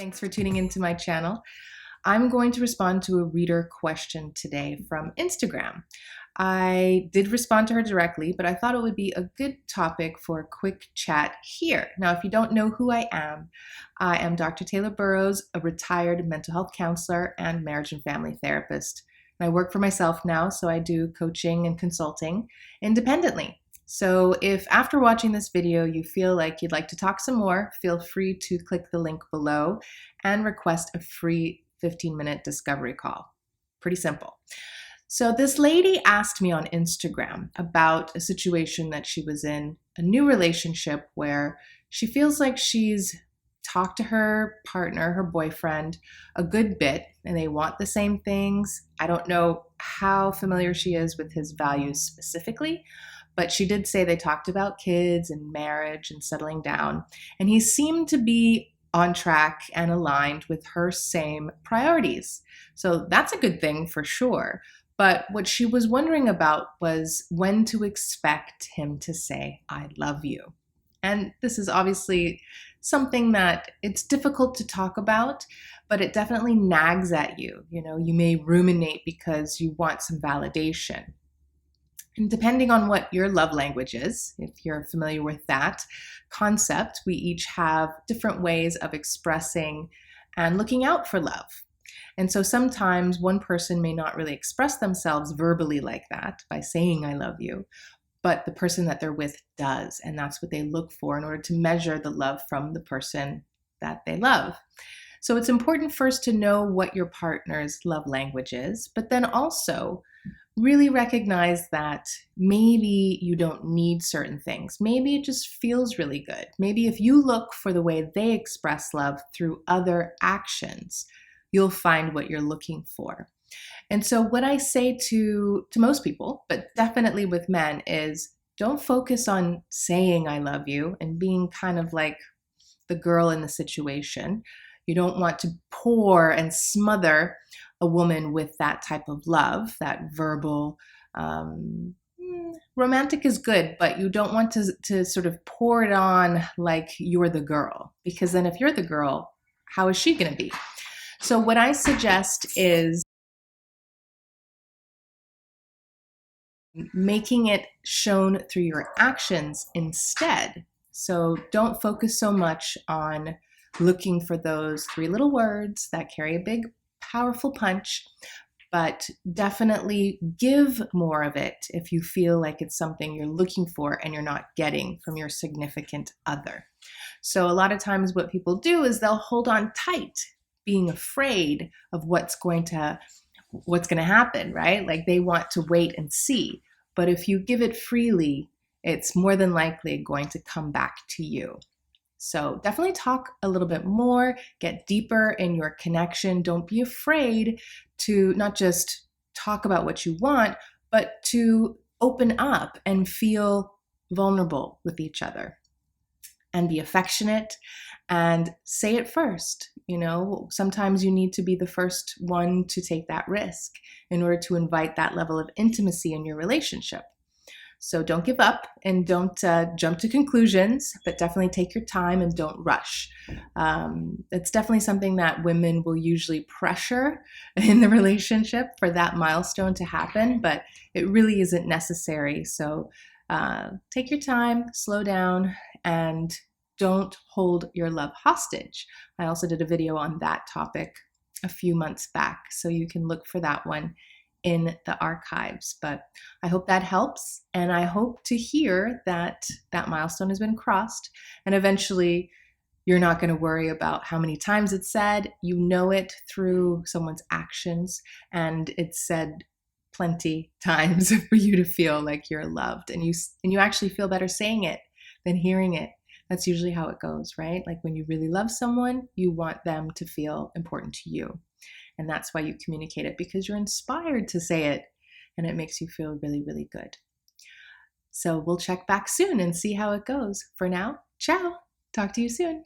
Thanks for tuning into my channel. I'm going to respond to a reader question today from Instagram. I did respond to her directly, but I thought it would be a good topic for a quick chat here. Now, if you don't know who I am Dr. Taylor Burrowes, a retired mental health counselor and marriage and family therapist. And I work for myself now, so I do coaching and consulting independently. So if after watching this video you feel like you'd like to talk some more, feel free to click the link below and request a free 15-minute discovery call. Pretty simple. So this lady asked me on Instagram about a situation that she was in, a new relationship where she feels like she's talked to her partner, her boyfriend, a good bit, and they want the same things. I don't know how familiar she is with his values specifically, but she did say they talked about kids and marriage and settling down, and he seemed to be on track and aligned with her same priorities. So that's a good thing for sure. But what she was wondering about was when to expect him to say, "I love you." And this is obviously something that it's difficult to talk about, but it definitely nags at you. You know, you may ruminate because you want some validation. And depending on what your love language is, if you're familiar with that concept, we each have different ways of expressing and looking out for love. And so sometimes one person may not really express themselves verbally like that by saying, "I love you," but the person that they're with does. And that's what they look for in order to measure the love from the person that they love. So it's important first to know what your partner's love language is, but then also really recognize that maybe you don't need certain things. Maybe it just feels really good. Maybe if you look for the way they express love through other actions, you'll find what you're looking for. And so what I say to most people, but definitely with men, is don't focus on saying "I love you" and being kind of like the girl in the situation. You don't want to pour and smother a woman with that type of love, that verbal, romantic is good, but you don't want to sort of pour it on like you're the girl, because then if you're the girl, how is she going to be? So what I suggest is making it shown through your actions instead. So don't focus so much on looking for those three little words that carry a big, powerful punch, but definitely give more of it if you feel like it's something you're looking for and you're not getting from your significant other. So a lot of times what people do is they'll hold on tight, being afraid of what's going to happen, right? Like they want to wait and see. But if you give it freely, it's more than likely going to come back to you. So definitely talk a little bit more, get deeper in your connection. Don't be afraid to not just talk about what you want, but to open up and feel vulnerable with each other and be affectionate and say it first. You know, sometimes you need to be the first one to take that risk in order to invite that level of intimacy in your relationship. So don't give up and don't jump to conclusions, but definitely take your time and don't rush. It's definitely something that women will usually pressure in the relationship for that milestone to happen, but it really isn't necessary. So take your time, slow down, and don't hold your love hostage. I also did a video on that topic a few months back, so you can look for that one in the archives. But I hope that helps, and I hope to hear that that milestone has been crossed, and eventually you're not going to worry about how many times it's said. You know it through someone's actions, and it's said plenty times for you to feel like you're loved, and you actually feel better saying it than hearing it. That's usually how it goes, right? Like when you really love someone, you want them to feel important to you. And that's why you communicate it, because you're inspired to say it and it makes you feel really, really good. So we'll check back soon and see how it goes. For now, ciao. Talk to you soon.